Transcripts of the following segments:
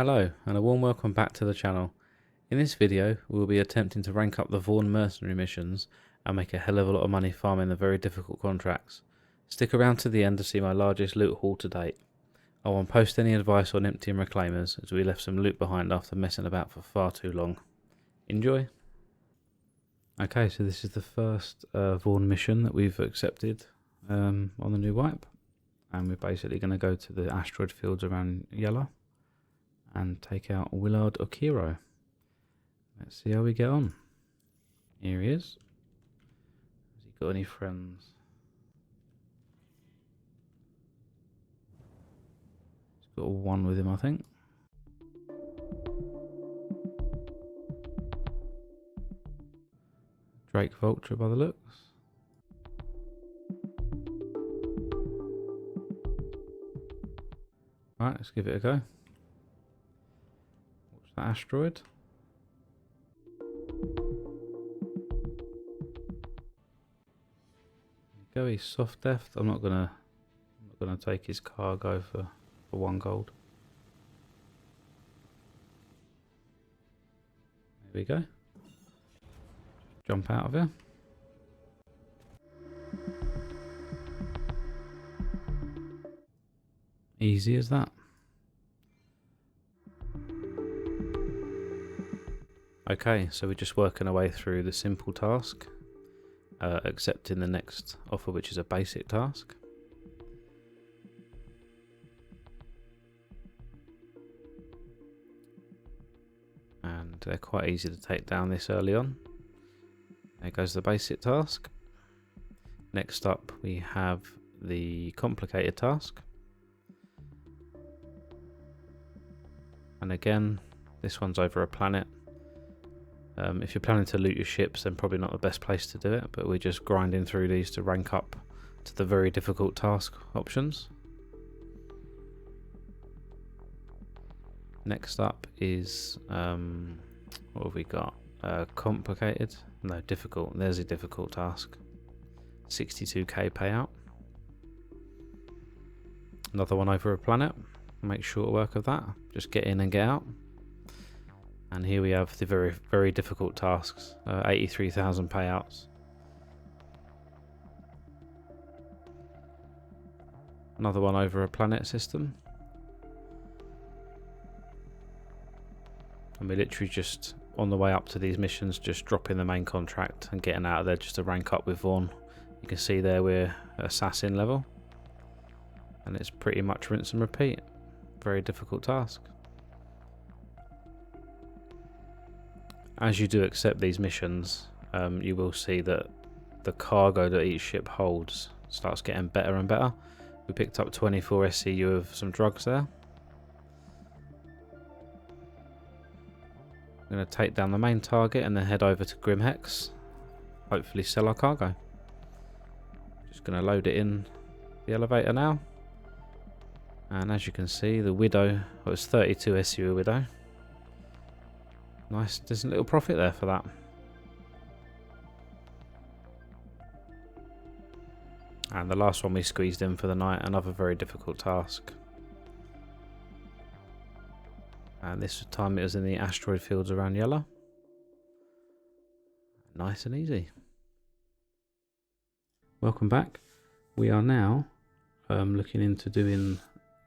Hello and a warm welcome back to the channel. In this video we will be attempting to rank up the Vaughn mercenary missions and make a hell of a lot of money farming the very difficult contracts. Stick around to the end to see my largest loot haul to date. I won't post any advice on emptying reclaimers as we left some loot behind after messing about for far too long. Enjoy! Okay, so this is the first Vaughn mission that we've accepted on the new wipe, and we're basically going to go to the asteroid fields around Yellow and take out Willard Okiro. Let's see how we get on. Here he is. Has he got any friends? He's got one with him, I think. Drake Vulture by the looks. Right, let's give it a go. Watch that asteroid. Go, he's soft deft. I'm not gonna take his cargo for 1 gold. There we go. Jump out of here. Easy as that. Okay, so we're just working our way through the simple task, accepting the next offer, which is a basic task. And they're quite easy to take down this early on. There goes the basic task. Next up we have the complicated task. And again, this one's over a planet. If you're planning to loot your ships, then probably not the best place to do it, but we're just grinding through these to rank up to the very difficult task options. Next up is, what have we got? Complicated? No, difficult. There's a difficult task. 62k payout. Another one over a planet. Make short work of that. Just get in and get out. And here we have the very, very difficult tasks. 83,000 payouts. Another one over a planet system. And we're literally just on the way up to these missions, just dropping the main contract and getting out of there just to rank up with Vaughn. You can see there we're assassin level. And it's pretty much rinse and repeat. Very difficult task. As you do accept these missions, you will see that the cargo that each ship holds starts getting better and better. We picked up 24 SCU of some drugs there. I'm going to take down the main target and then head over to Grimhex. Hopefully sell our cargo. Just going to load it in the elevator now. And as you can see, the Widow, well, it's 32 SCU Widow. Nice, there's a little profit there for that. And the last one we squeezed in for the night, another very difficult task. And this time it was in the asteroid fields around Yellow. Nice and easy. Welcome back. We are now looking into doing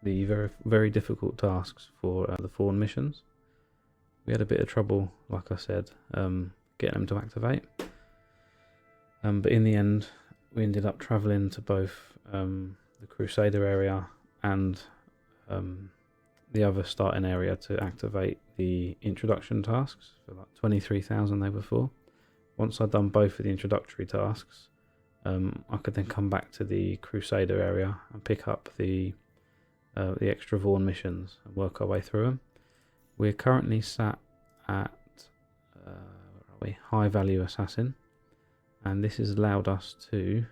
the very, very difficult tasks for the Vaughn missions. We had a bit of trouble, like I said, getting them to activate. But in the end, we ended up travelling to both the Crusader area and the other starting area to activate the introduction tasks. For like 23,000 they were for. Once I'd done both of the introductory tasks, I could then come back to the Crusader area and pick up the extra Vaughn missions and work our way through them. We're currently sat at where are we? High value assassin, and this has allowed us to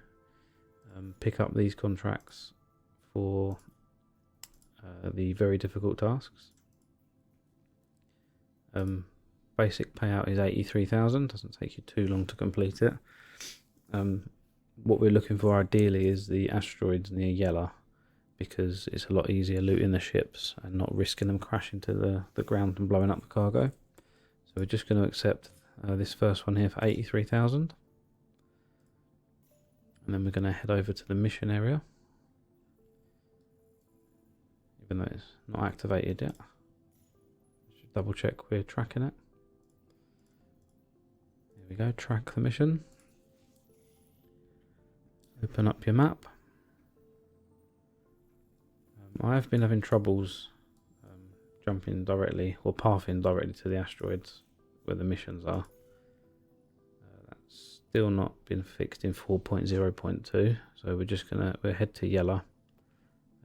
pick up these contracts for the very difficult tasks. Basic payout is 83,000. Doesn't take you too long to complete it. What we're looking for ideally is the asteroids near Yellow, because it's a lot easier looting the ships and not risking them crashing to the ground and blowing up the cargo. So we're just going to accept this first one here for 83,000. And then we're going to head over to the mission area. Even though it's not activated yet. Should double check we're tracking it. Here we go, track the mission. Open up your map. I have been having troubles jumping directly or pathing directly to the asteroids where the missions are. That's still not been fixed in 4.0.2, so we're just gonna head to yellow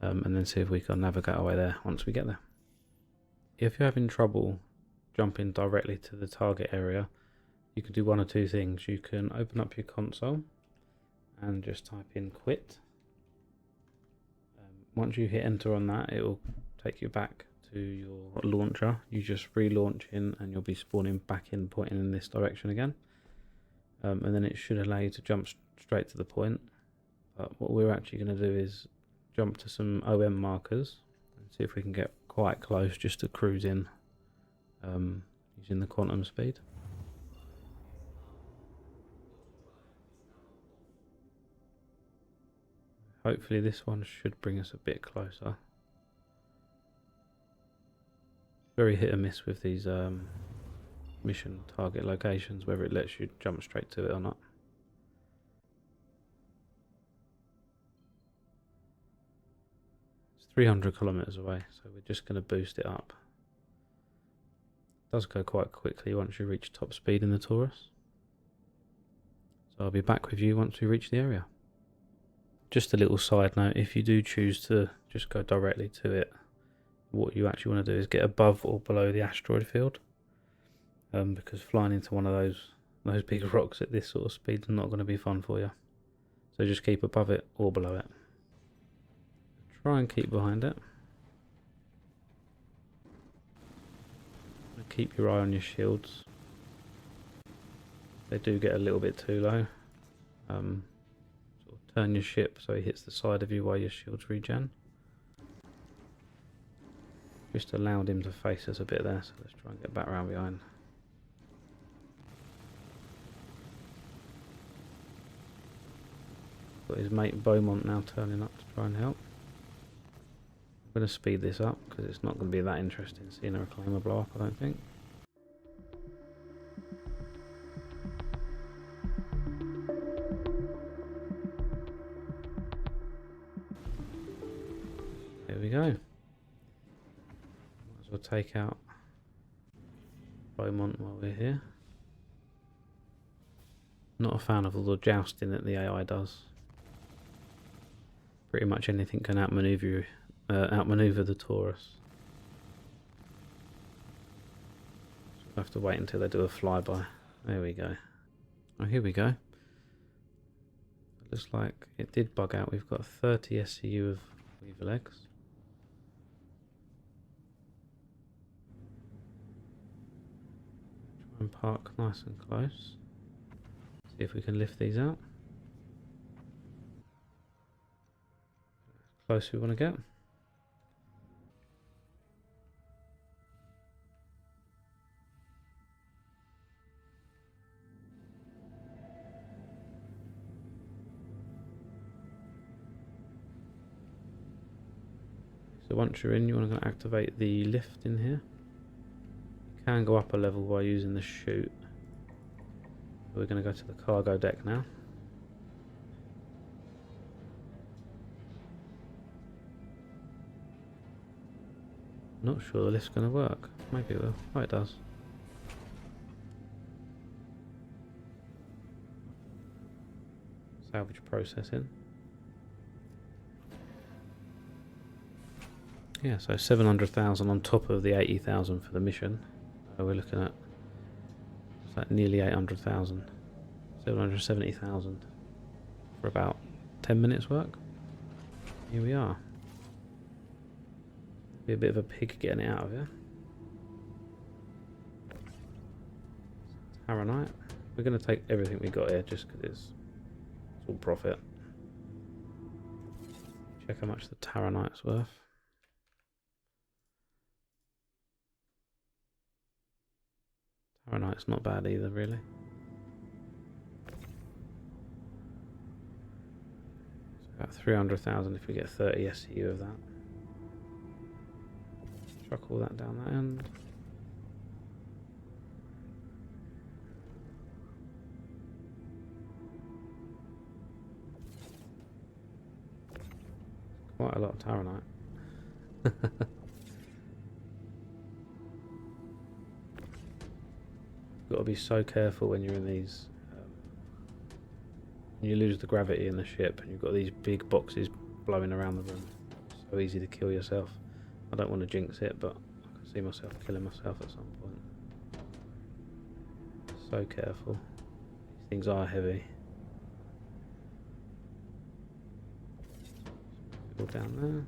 and then see if we can navigate our way there once we get there. If you're having trouble jumping directly to the target area, you can do one or two things. You can open up your console and just type in quit. Once you hit enter on that, it will take you back to your launcher. You just relaunch in and you'll be spawning back in, pointing in this direction again. And then it should allow you to jump straight to the point. But what we're actually going to do is jump to some OM markers and see if we can get quite close just to cruise in using the quantum speed. Hopefully this one should bring us a bit closer. Very hit and miss with these mission target locations, whether it lets you jump straight to it or not. It's 300 kilometers away, so we're just going to boost it up. It does go quite quickly once you reach top speed in the Taurus. So I'll be back with you once we reach the area. Just a little side note, if you do choose to just go directly to it, what you actually want to do is get above or below the asteroid field, because flying into one of those big rocks at this sort of speed is not going to be fun for you. So just keep above it or below it. Try and keep behind it. Keep your eye on your shields. They do get a little bit too low. Turn your ship so he hits the side of you while your shields regen. Just allowed him to face us a bit there, so let's try and get back around behind. Got his mate Beaumont now turning up to try and help. I'm going to speed this up because it's not going to be that interesting seeing a reclaimer blow up, I don't think. There we go. Might as well take out Beaumont while we're here. Not a fan of all the jousting that the AI does. Pretty much anything can outmaneuver the Taurus. So we'll have to wait until they do a flyby. There we go. Oh, here we go. It looks like it did bug out. We've got 30 SCU of weaver legs. Try and park nice and close. See if we can lift these out. Close we want to get. So once you're in, you want to activate the lift in here. You can go up a level by using the chute. We're going to go to the cargo deck now. Not sure the lift's going to work. Maybe it will. Oh, it does. Salvage processing. Yeah, so 700,000 on top of the 80,000 for the mission. We're looking at like nearly 800,000, 770,000 for about 10 minutes work. Here we are. Be a bit of a pig getting it out of here. Harronite. We're going to take everything we got here just because it's all profit. Check how much the Taronite's worth. Taronite's not bad either, really. It's about 300,000 if we get 30 SCU of that. Chuck all that down that end. Quite a lot of Taronite. Got to be so careful when you're in these. You lose the gravity in the ship, and you've got these big boxes blowing around the room. It's so easy to kill yourself. I don't want to jinx it, but I can see myself killing myself at some point. So careful. These things are heavy. All down there.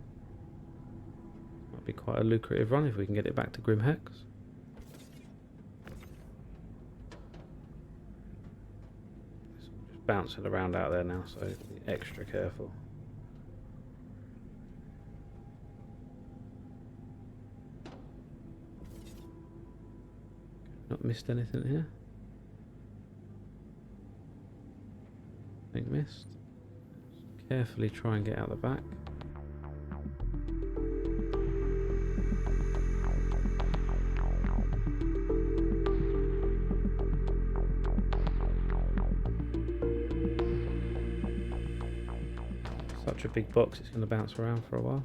Might be quite a lucrative run if we can get it back to Grim Hex. It's all just bouncing around out there now, so be extra careful. Not missed anything here? Nothing missed. Just carefully try and get out the back. Such a big box, it's going to bounce around for a while.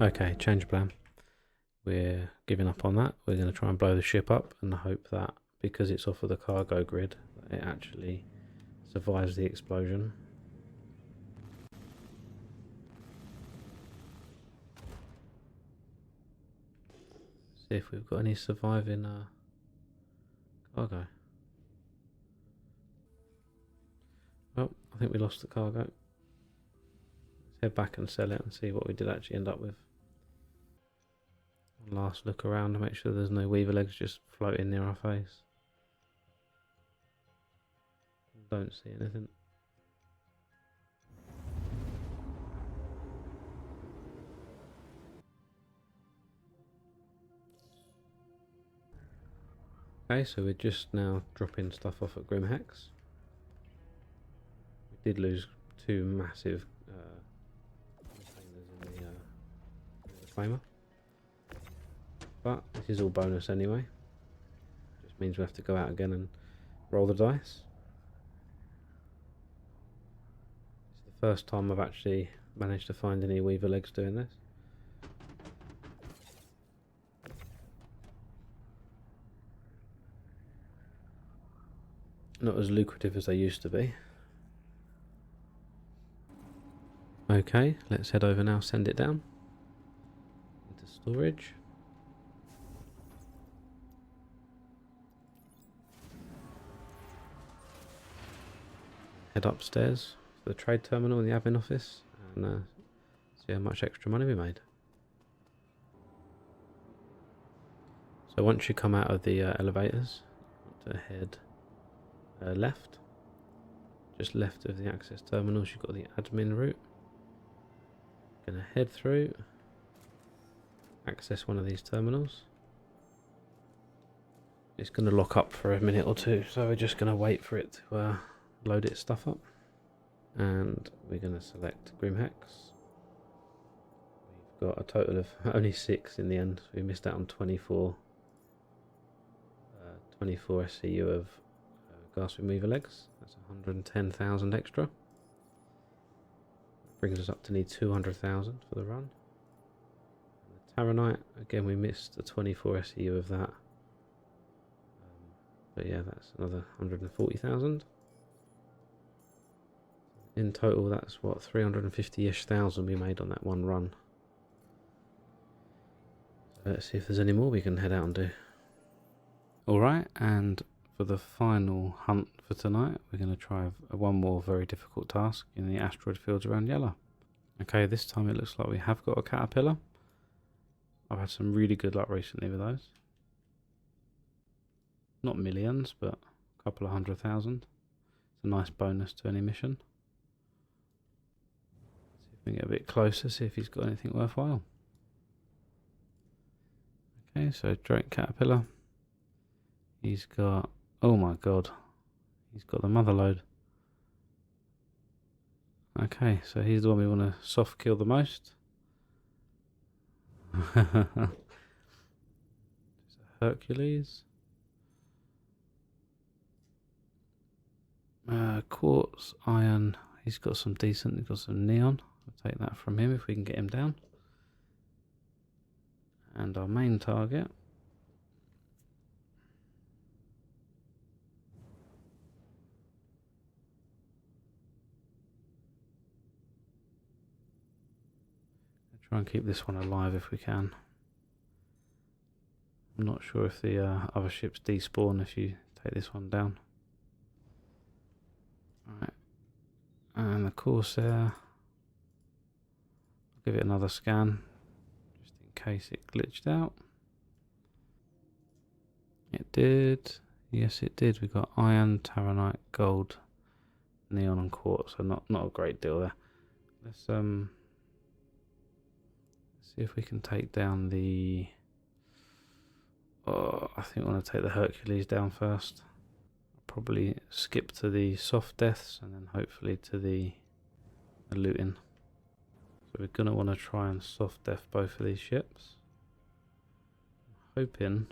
Okay, change plan. We're giving up on that. We're going to try and blow the ship up and hope that because it's off of the cargo grid, it actually survives the explosion. See if we've got any surviving cargo. Oh, I think we lost the cargo. Let's head back and sell it and see what we did actually end up with. One last look around to make sure there's no weaver legs just floating near our face. Don't see anything. Okay, so we're just now dropping stuff off at Grim Hex. We did lose two massive containers in the flamer. But this is all bonus anyway. Just means we have to go out again and roll the dice. It's the first time I've actually managed to find any weaver legs doing this. Not as lucrative as they used to be. Okay, let's head over now, send it down into storage. Head upstairs to the trade terminal in the admin office and see how much extra money we made. So once you come out of the elevators, you want to head left. Just left of the access terminals, you've got the admin route. Gonna head through, access one of these terminals. It's gonna lock up for a minute or two, so we're just gonna wait for it to load its stuff up. And we're gonna select Grim Hex. We've got a total of only 6 in the end, so we missed out on 24 SCU of gas remover legs. That's 110,000 extra. Brings us up to need 200,000 for the run. And the Taronite, again we missed the 24 SCU of that. But yeah, that's another 140,000. In total, that's what, 350-ish thousand we made on that one run. Let's see if there's any more we can head out and do. Alright, and for the final hunt for tonight, we're going to try one more very difficult task in the asteroid fields around Yellow. Okay, this time it looks like we have got a caterpillar. I've had some really good luck recently with those. Not millions, but a couple of 100,000. It's a nice bonus to any mission. See if we can get a bit closer, see if he's got anything worthwhile. Okay, so Drake Caterpillar. He's got, oh my god, he's got the mother load. Okay, so he's the one we want to soft kill the most. Hercules. Quartz, iron, he's got some decent, he's got some neon. I'll take that from him if we can get him down. And our main target. Try and keep this one alive if we can. I'm not sure if the other ships despawn if you take this one down. Alright. And the Corsair. I'll give it another scan, just in case it glitched out. It did. Yes, it did. We got iron, taranite, gold, neon, and quartz. So not a great deal there. Let's see if we can take down the. Oh, I think I want to take the Hercules down first. I'll probably skip to the soft deaths and then hopefully to the looting. So we're going to want to try and soft death both of these ships. I'm hoping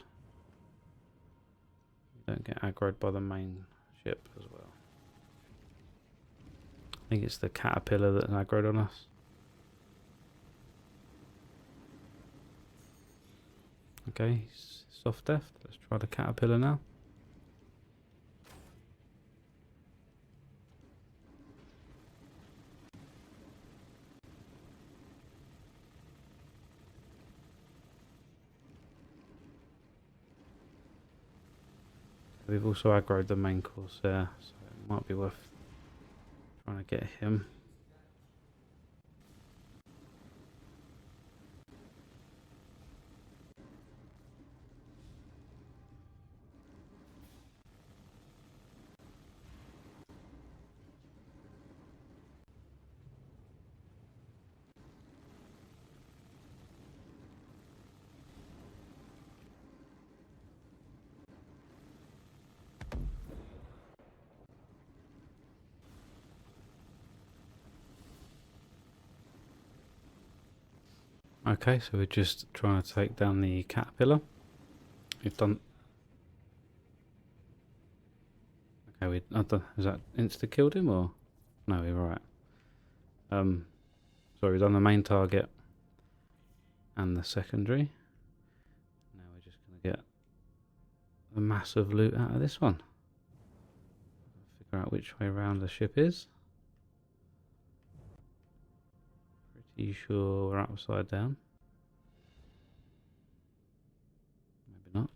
we don't get aggroed by the main ship as well. I think it's the caterpillar that's aggroed on us. Okay, soft death. Let's try the caterpillar now. We've also aggroed the main Corsair, so it might be worth trying to get him. Okay, so we're just trying to take down the caterpillar. We've done. Okay, is that insta killed him or no? We're right. Sorry, we've done the main target and the secondary. Now we're just going to get the massive loot out of this one. Figure out which way around the ship is. Pretty sure we're upside down. Maybe not.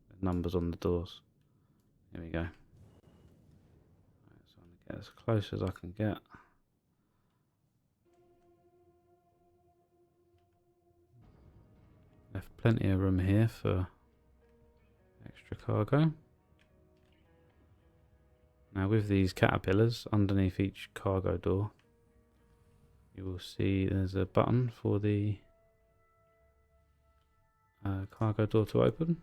There's numbers on the doors. Here we go. Right, so I'm going to get as close as I can get. Left plenty of room here for extra cargo. Now with these caterpillars, underneath each cargo door, you will see there's a button for the cargo door to open.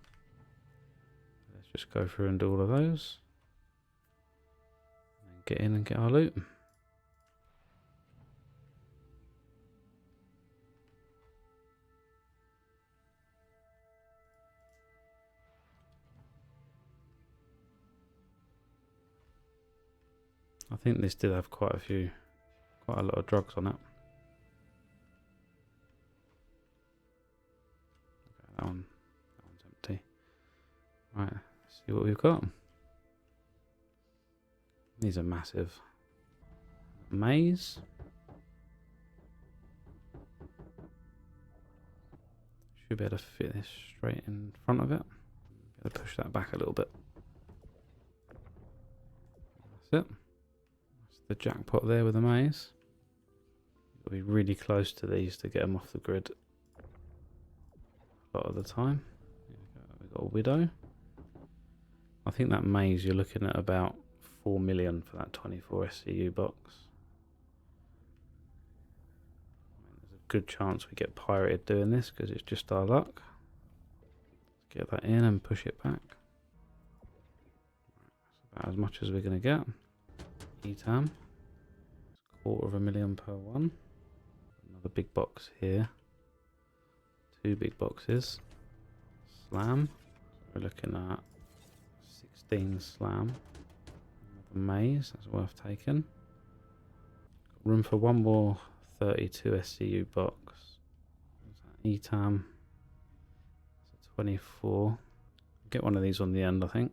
Let's just go through and do all of those. And get in and get our loot. I think this did have quite a lot of drugs on it. Okay, that one's empty. Right, let's see what we've got. These are massive. Maze. Should be able to fit this straight in front of it. Gotta push that back a little bit. That's it. That's the jackpot there with the maze. You've got to be really close to these to get them off the grid a lot of the time. We've got a widow. I think that maze you're looking at about 4 million for that 24 SCU box. There's a good chance we get pirated doing this because it's just our luck. Let's get that in and push it back. That's about as much as we're going to get. ETAM. It's 250,000 per one. Another big box here. 2 big boxes. Slam. We're looking at 16 slam. Another maze. That's worth taking. Got room for one more 32 SCU box. ETAM. That's a 24. Get one of these on the end, I think.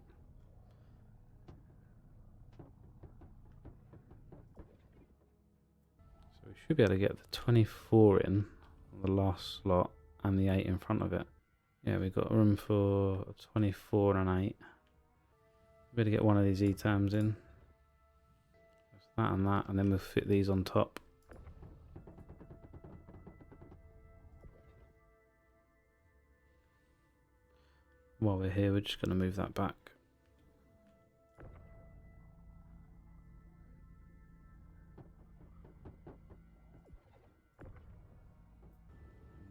So we should be able to get the 24 in on the last slot and the 8 in front of it. Yeah, we've got room for a 24 and an 8. We'll be able to get one of these ETAMs in. That's that, and then we'll fit these on top. While we're here, we're just going to move that back.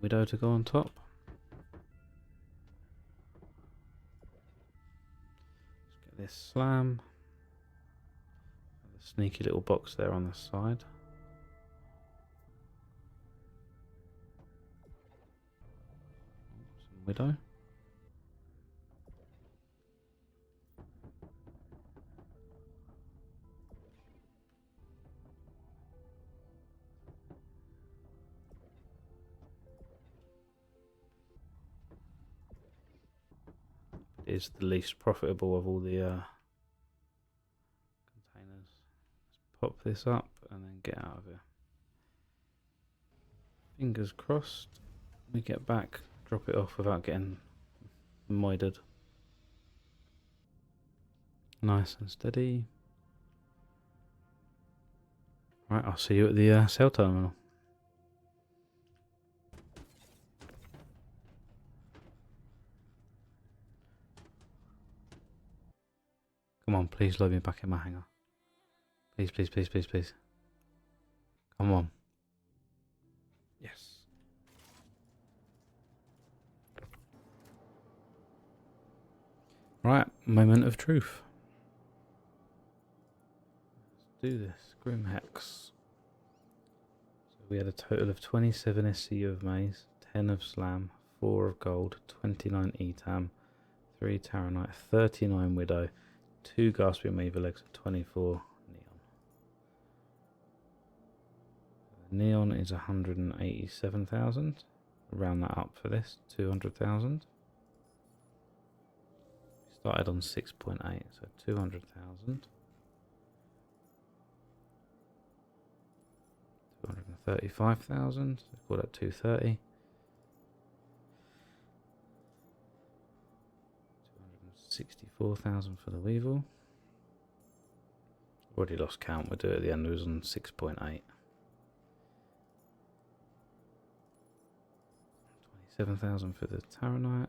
Widow to go on top. Let's get this slam. A sneaky little box there on the side. Some widow. Is the least profitable of all the containers. Let's pop this up and then get out of here. Fingers crossed we get back, drop it off without getting moided. Nice and steady. Right, I'll see you at the cell terminal. Come on, please load me back in my hangar. Please, please, please, please, please. Come on. Yes. Right, moment of truth. Let's do this. Grim Hex. So we had a total of 27 SCU of maze, 10 of slam, 4 of gold, 29 ETAM, 3 Taronite, 39 widow, 2 gasping Maver legs, 24 neon. Neon is 187,000. Round that up for this, 200,000. Started on 6.8, so 200,000. 235,000. Let's call that 230. 264,000 for the Weevil. Already lost count. We'll do it at the end. It was on 6.8. 27,000 for the Taronite.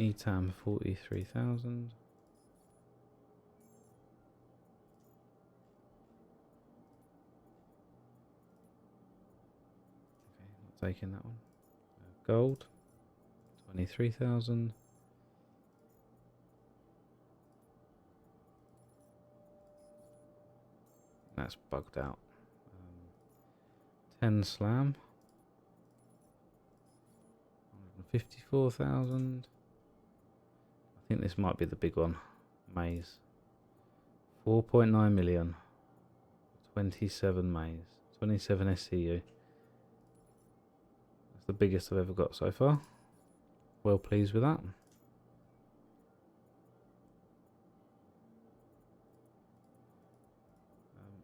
ETAM 43,000. Okay, not taking that one. Gold 23,000. That's bugged out. 10 slam. 154,000. I think this might be the big one. Maze. 4.9 million. 27 maze. 27 SCU. That's the biggest I've ever got so far. Well pleased with that.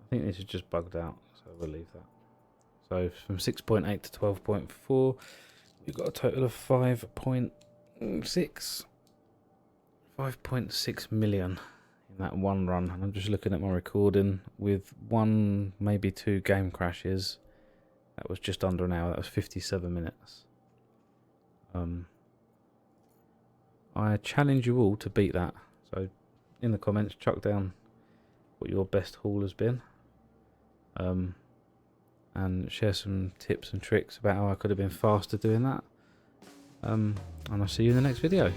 I think this is just bugged out, so we'll leave that. So from 6.8 to 12.4, We've got a total of 5.6 million in that one run, and I'm just looking at my recording with one, maybe two game crashes. That was just under an hour. That was 57 minutes. I challenge you all to beat that. So in the comments, chuck down what your best haul has been, and share some tips and tricks about how I could have been faster doing that. And I'll see you in the next video.